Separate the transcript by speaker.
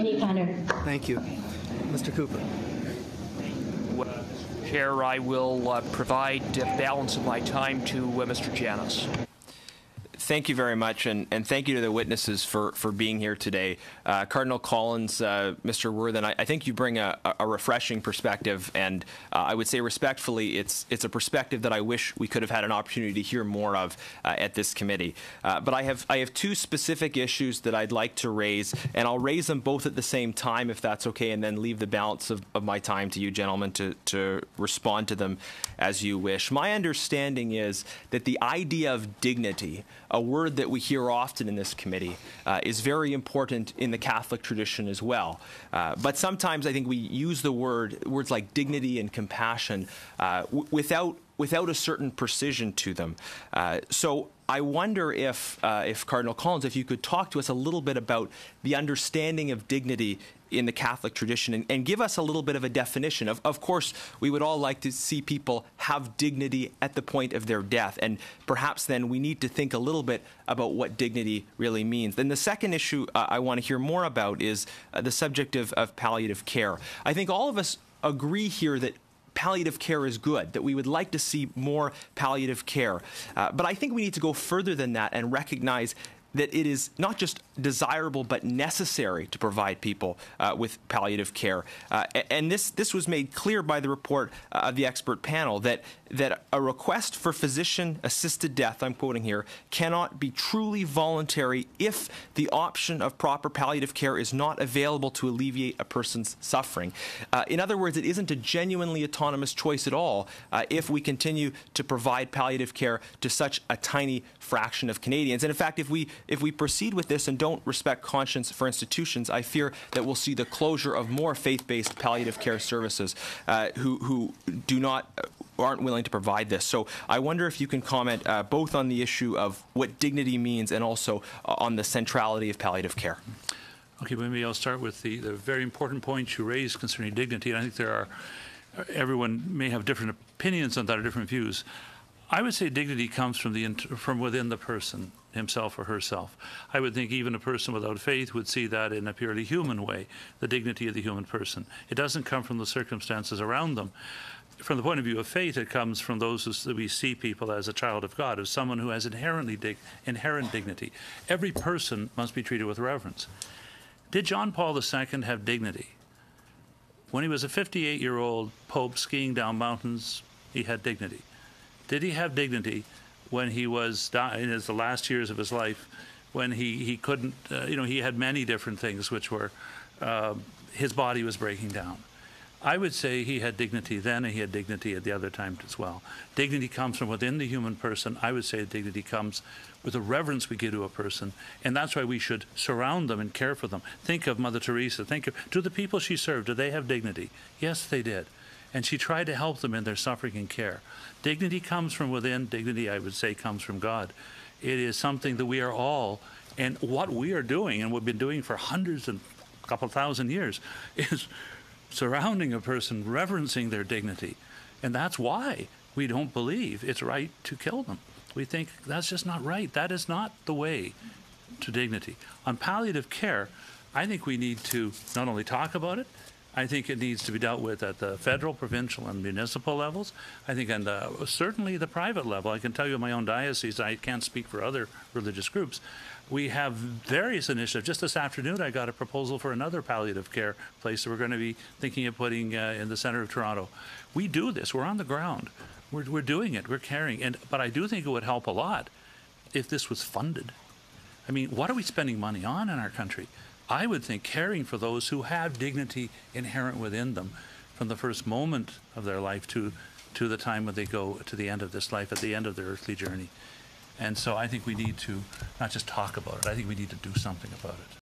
Speaker 1: any manner.
Speaker 2: Thank you. Mr. Cooper.
Speaker 3: Chair, I will provide the balance of my time to Mr. Genuis.
Speaker 4: Thank you very much, and thank you to the witnesses for being here today. Cardinal Collins, Mr. Worthen, I think you bring a refreshing perspective, and I would say respectfully, it's a perspective that I wish we could have had an opportunity to hear more of at this committee. But I have two specific issues that I'd like to raise, and I'll raise them both at the same time, if that's okay, and then leave the balance of my time to you gentlemen to respond to them as you wish. My understanding is that the idea of dignity, a word that we hear often in this committee, is very important in the Catholic tradition as well. But sometimes I think we use the words like dignity and compassion without a certain precision to them. So I wonder if Cardinal Collins, if you could talk to us a little bit about the understanding of dignity in the Catholic tradition and give us a little bit of a definition. Of course, we would all like to see people have dignity at the point of their death, and perhaps then we need to think a little bit about what dignity really means. Then the second issue I want to hear more about is the subject of palliative care. I think all of us agree here that palliative care is good, that we would like to see more palliative care. But I think we need to go further than that and recognize that it is not just desirable but necessary to provide people with palliative care. And this was made clear by the report of the expert panel that a request for physician-assisted death, I'm quoting here, cannot be truly voluntary if the option of proper palliative care is not available to alleviate a person's suffering. In other words, it isn't a genuinely autonomous choice at all if we continue to provide palliative care to such a tiny fraction of Canadians. And in fact, if we proceed with this and don't respect conscience for institutions, I fear that we'll see the closure of more faith-based palliative care services who aren't willing to provide this. So I wonder if you can comment both on the issue of what dignity means and also on the centrality of palliative care.
Speaker 5: Okay, maybe I'll start with the very important point you raised concerning dignity. And I think everyone may have different opinions on that or different views. I would say dignity comes from within the person, himself or herself. I would think even a person without faith would see that in a purely human way, the dignity of the human person. It doesn't come from the circumstances around them. From the point of view of faith, it comes from those that we see people as a child of God, as someone who has inherent dignity. Every person must be treated with reverence. Did John Paul II have dignity? When he was a 58-year-old pope skiing down mountains, he had dignity. Did he have dignity when he was in the last years of his life, when he couldn't, he had many different things which were, his body was breaking down? I would say he had dignity then, and he had dignity at the other times as well. Dignity comes from within the human person. I would say dignity comes with the reverence we give to a person, and that's why we should surround them and care for them. Think of Mother Teresa. Do the people she served, did they have dignity? Yes, they did. And she tried to help them in their suffering and care. Dignity comes from within. Dignity, I would say, comes from God. It is something that we are all, and what we are doing, and we've been doing for hundreds and a couple thousand years, is surrounding a person, reverencing their dignity. And that's why we don't believe it's right to kill them. We think that's just not right. That is not the way to dignity. On palliative care, I think we need to not only talk about it, I think it needs to be dealt with at the federal, provincial, and municipal levels. I think on certainly the private level. I can tell you in my own diocese, I can't speak for other religious groups. We have various initiatives. Just this afternoon, I got a proposal for another palliative care place that we're going to be thinking of putting in the center of Toronto. We do this. We're on the ground. We're doing it. We're caring. But I do think it would help a lot if this was funded. I mean, what are we spending money on in our country? I would think caring for those who have dignity inherent within them from the first moment of their life to the time when they go to the end of this life, at the end of their earthly journey. And so I think we need to not just talk about it, I think we need to do something about it.